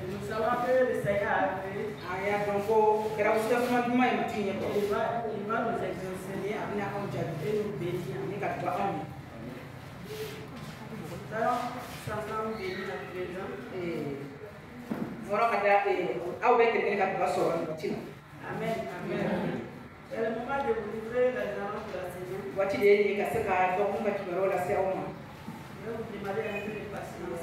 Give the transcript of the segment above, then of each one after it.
nous savons que le Seigneur a fait. Il va nous exaucer et nous bénir. Nous allons ensemble bénir notre présent. Amen. Amen. C'est le moment de vous livrer les annonces de la saison. Je vais vous demander un peu de patience.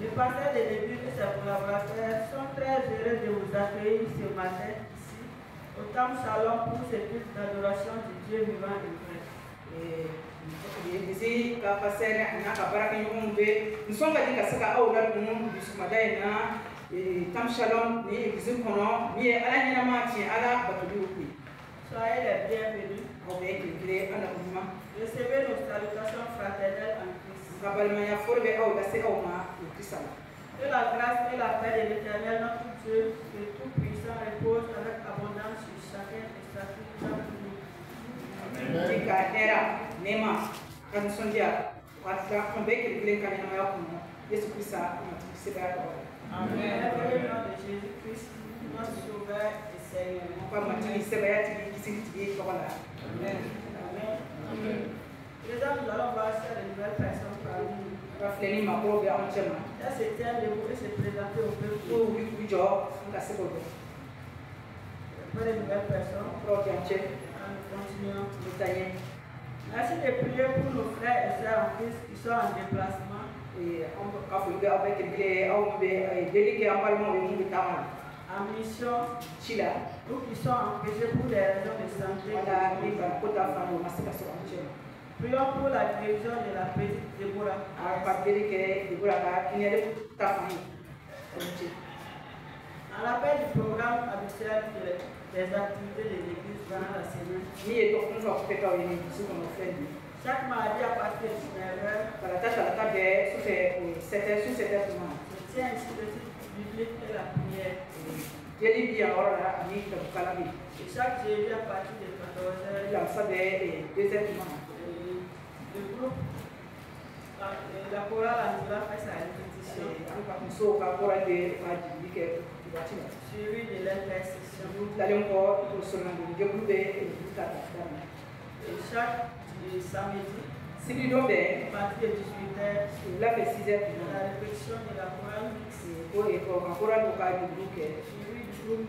Les pasteurs de l'église et ses collaborateurs sont très heureux de vous accueillir ce matin ici, au Temple Shalom, pour ce culte d'adoration du Dieu vivant et vrai. Soyez les bienvenus. Recevez nos salutations fraternelles en Christ. Que la grâce et la paix de l'Éternel, notre Dieu, le Tout-Puissant, repose avec abondance sur chacun et chacune d'entre nous. Amen. Dans le nom de Jésus-Christ, notre Sauveur et Seigneur. Amen. Amen. Déjà, nous allons voir si de nouvelles personnes parmi nous. Elles se tiennent debout et se présenter au peuple. Pour les nouvelles personnes. Continuons. Merci de prier pour nos frères et sœurs en Christ qui sont en déplacement. En mission, ou qui sont empêchés pour des raisons de santé. Prions pour la guérison de la petite Déborah. En l'appel du programme habituel des activités de l'église pendant la semaine. Chaque mardi à partir de 19h, je tiens ici le titre biblique et la prière. Et chaque jeudi à partir de 14h, le groupe, la chorale Angela fait sa répétition. Suivi de l'intercession. Et chaque samedi, à partir de 18h, la répétition de la chorale mixte. Suivi du groupe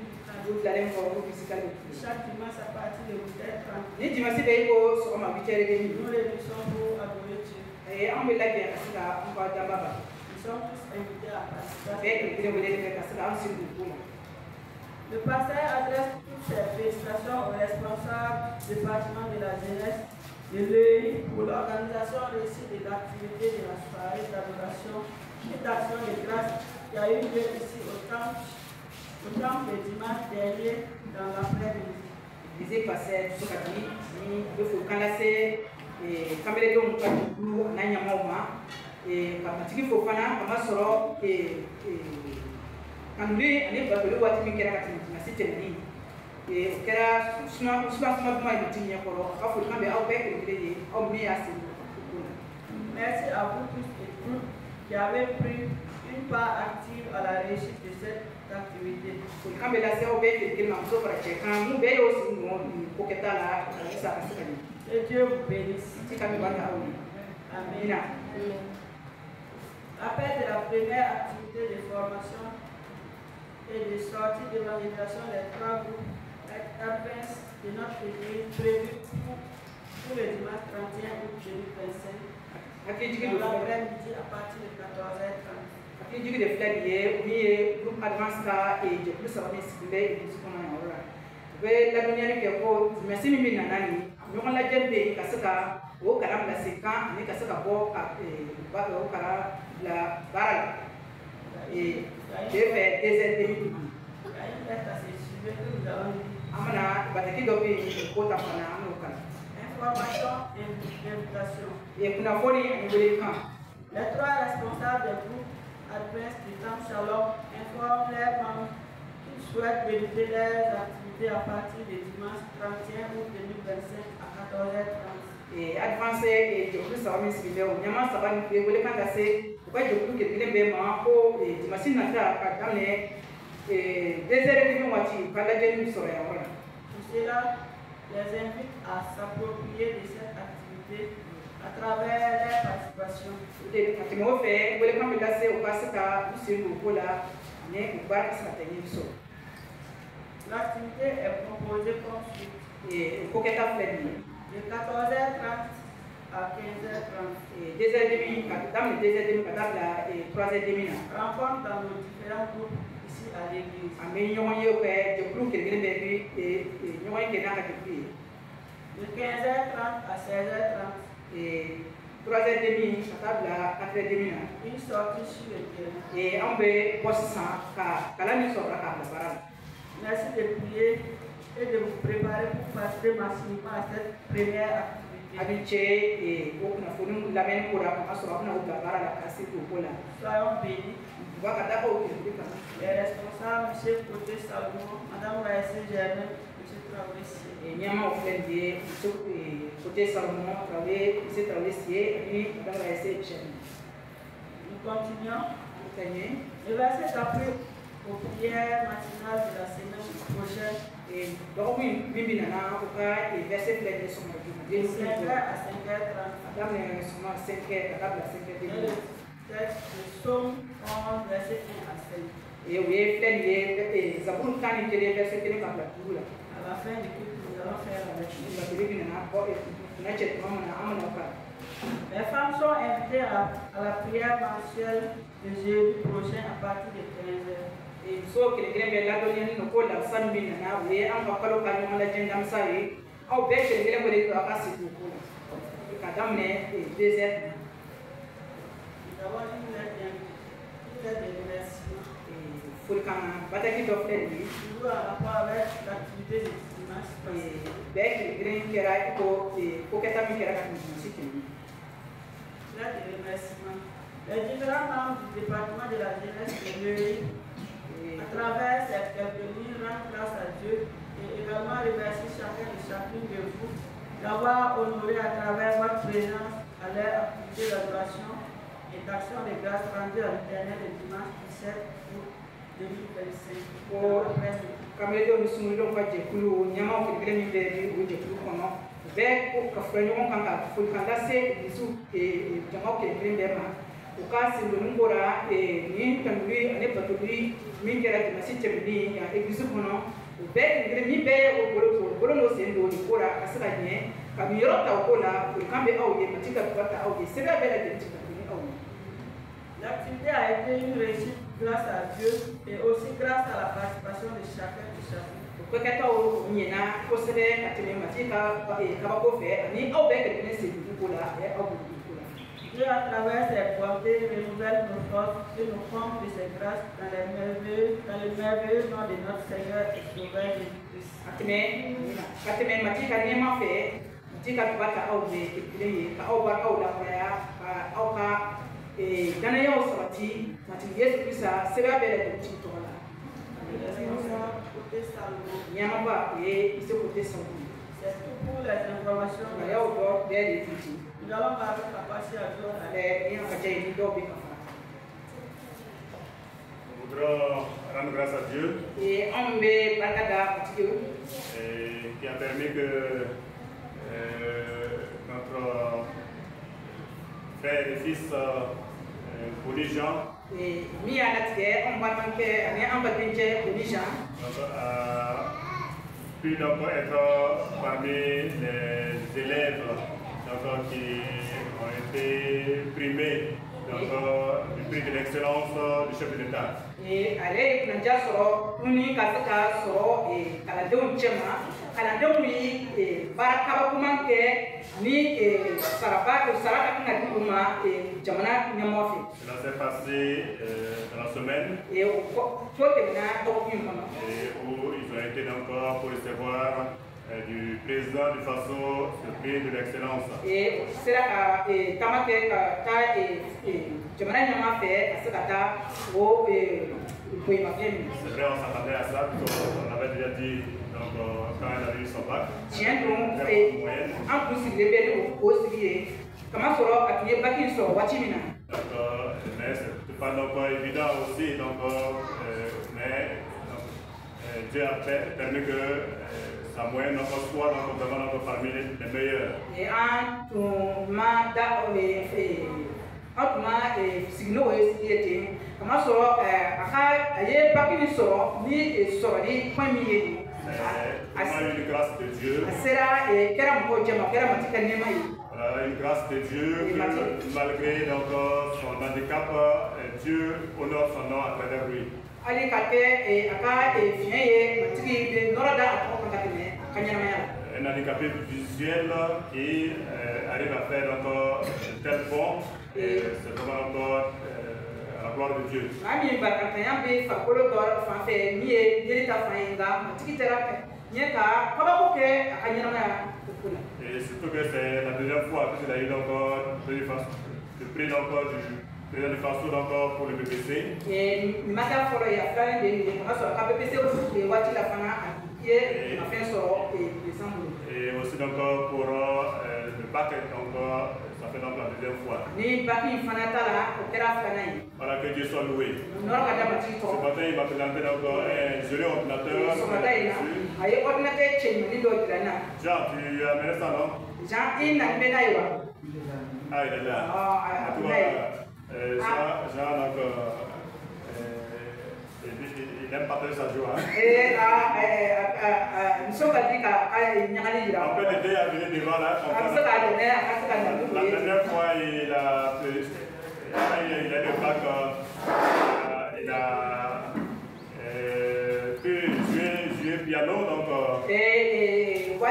musical. Chaque dimanche à partir de 8h30. Nous réunissons pour adorer Dieu. Nous sommes tous invités à participer. Le pasteur adresse toutes ses félicitations aux responsables du département de la jeunesse de l'EI pour l'organisation réussie de l'activité de la soirée d'adoration et d'action de grâce qui a eu lieu ici au temple le dimanche dernier dans l'après-midi. Merci à vous tous et toutes qui avez pris une part active à la réussite de cette activité. Que Dieu vous bénisse. Amen. Appel de la première activité de formation et de sortie d'évangélisation des 3 groupes Advance de notre église prévu pour le dimanche 31 août 2025. L'après-midi à partir de 14h30. Information et invitation. Les 3 responsables des groupes Advance du Temple Shalom informent leurs membres qu'ils souhaitent débuter leurs activités à partir du dimanche 31 août 2025 à 14h30. et advancé et je plus ça va m'inspirer au nyama ça va nous faire voler quand assez pourquoi je plus que les bêtements au et tu machine n'a pas d'amener et des heures de moitié quand la jeune sera voilà. Pour cela, les invite à s'approprier de cette activité à travers leur participation. Et quand tu m'as fait voler quand me laisser au passe à monsieur le là mais au bar ça t'est une chose. L'activité est proposée comme suit. Et coquette à fleur de 14h30 à 15h30. Et 2h30, dans les 2h30, et 3h30. Rencontre dans nos différents groupes ici à l'église. Mais nous avons de groupes qui viennent et nous avons de 15h30 à 16h30. Et 3h30, à 4h30. Une sortie sur le terrain. Et on peut bosser ça, car la mise sur la parole. Merci de prier et de vous préparer pour participer massivement à cette première activité. Et la même pour la soyons bénis. Les responsables, M. Côté Salomon, Mme Raïsé Germain, M. Traoré. Et Niama au fait de Côté Salomon, M. Traoré et Mme Raïsé Germain. Nous continuons. Le verset d'après aux prières matinales de la semaine prochaine. Et donc, oui, et verset plein de son de 5h à 5h30. Madame, son 5h, à 5h30. Texte de Psaume 11, verset 1 à 5. Et oui, plein de Zabour Kani, verset 1 à 5. À la fin du culte, nous allons faire la lecture. Les femmes sont invitées à la prière mensuelle de jeudi prochain à partir de 15h. Et so que les grèves la donner nous colle la samedi na oui en va pas le la agenda msai au bec les grèves de la passe du coup et kadam né des heures nous avons une lettre de remerciement et pour quand bataki d'offrir lui toujours en rapport avec l'activité de dimanche et bec les grèves qui era pour que tammi qui era comme si lettre de remerciement les différents membres du département de la jeunesse de l'Europe à travers cette venue, rendre grâce à Dieu et également remercier chacun et chacune de vous d'avoir honoré à travers votre présence à leur activité d'adoration et d'action de grâce rendue à l'Éternel le dimanche 17 août 2025. Comme les deux nous sommes donc pas de coulou, n'y a pas de grève de ou de coulou qu'on a. Vers au café, on a fait quand c'est des sous et j'aimerais que les grèves au cas si le nombre et ni lui n'est pas tout lui mi kera de masi tembi ya église kono be ngre mi be o bolo no sendo ni kora asaka nye ka mi yorota o kola pour kambe au ye matika kwata au ye sebe be la de tika ni au. L'activité a été une réussite grâce à Dieu et aussi grâce à la participation de chacun et chacune. Ko kata o nyina ko sebe katene matika ka ba ko fe ni au be ke ne se du kola e au. Dieu, à travers ses bontés, renouvelle nos forces et nous comble de ses grâces dans le merveilleux nom de notre Seigneur et Sauveur Jésus-Christ. Kateme matika nema fe, matika kubata au de kile ka au ba au la ya au ka dana yo sabati, matika Yesu Krista sera bele de tito la. Nyama ba e ise côté Salomon. C'est tout pour les informations. Ya au do de titi. Nous allons parler de la passion à Dieu. Nous voudrons rendre grâce à Dieu et qui a permis que notre frère et fils Jean pu donc être parmi les élèves qui ont été primés du prix de l'excellence du chef de l'État. Et allez, nous avons uni kasaka soro et kaladeu chema, kaladeu ni baraka kuma ke ni saraba ko saraka kuna kuma jamana nyamofi. Cela s'est passé dans la semaine. Et où ils ont été donc pour recevoir du président du Faso ce prix de l'excellence. Et c'est là que tamake ta jamana nyamafe asakata o c'est vrai, on s'attendait à ça, on avait déjà dit Donc, quand elle a eu son bac, tiens donc, en plus, il est bien aussi. Comment sera atelier bac in sort, what you mean? Mais c'est pas non pas évident aussi, donc, mais Dieu a permis que sa moyenne soit donc, vraiment parmi les meilleurs. Et en tout signaux et comment sera à bac in sort, ni sort, ni point millier. Une grâce de Dieu. Une grâce de Dieu que malgré donc, son handicap, Dieu honore son nom à travers lui. Un handicapé visuel qui arrive à faire encore un tel pont, c'est vraiment encore à la gloire de Dieu. Et surtout que c'est la deuxième fois que il a eu encore le prix encore du président de Faso encore pour le BBC. Et aussi donc pour le bac, donc ça fait donc la deuxième fois. Voilà, que Dieu soit loué. Ce matin, il m'a présenté donc un joli ordinateur. Jean, tu as amené ça, non? Jean, il n'a pas. Ah, il est là. Jean, donc, il aime partager sa joie. On peut l'aider à venir devant là. La dernière fois, il a le bac, il a pu jouer piano. Donc, on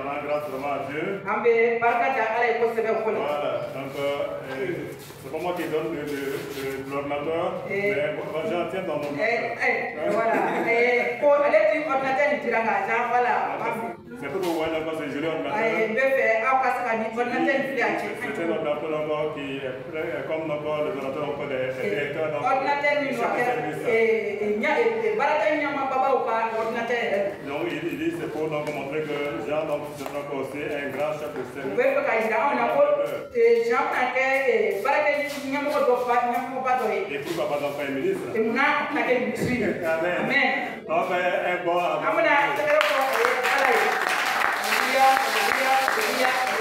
a grâce vraiment à Dieu. Voilà, donc c'est pas moi qui donne l'ordinateur, mais Jean tient dans mon c'est pour vous voir c'est joli ordinateur. C'est un ordinateur qui est comme les ordinateurs des directeurs. Donc il dit c'est pour montrer que Jean c'est aussi un grand chef de service. Et pourquoi pas donc un ministre? Amen. Donc un bon.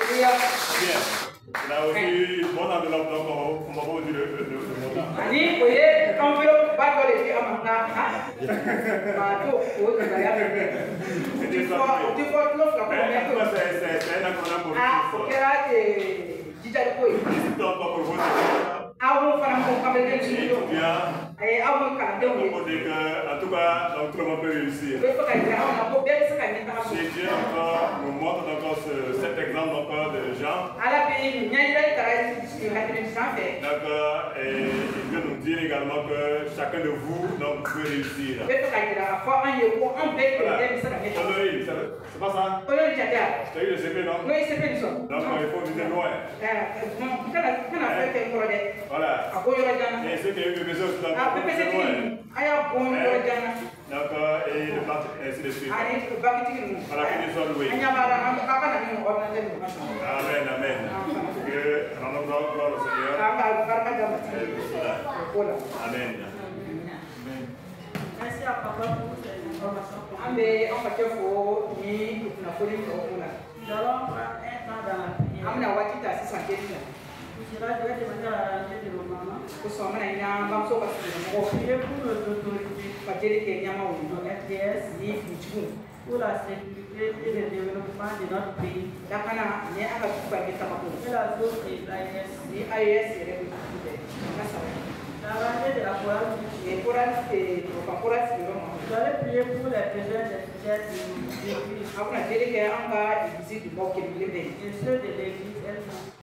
Bien. Il a aussi une bonne enveloppe, donc on va vous dire le montant. C'est un acronyme pour pour dire que, en tout cas, tout le monde peut réussir. Si Dieu nous montre encore cet exemple encore de Jean, et il veut nous dire également que chacun de vous peut réussir. Honorine, c'est pas ça? Tu as eu le CP, non? Oui, CP, non. Donc il faut viser loin. Voilà. Et ceux qui ont eu le besoin aussi, donc, et le bac, ainsi de suite. Voilà, que Dieu soit loué. Amen, amen. Que rendons gloire au Seigneur. Amen. Merci à papa pour ces informations. Nous allons prendre un temps dans la prière. Je vais demander à la rangée de nos mamans. Priez pour nos autorités, nos RTS, pour la sécurité et le développement de notre pays. Et la zone de l'AIS. La rangée de la chorale. Vous allez prier pour les besoins des fidèles de l'église et ceux de l'église elle-même.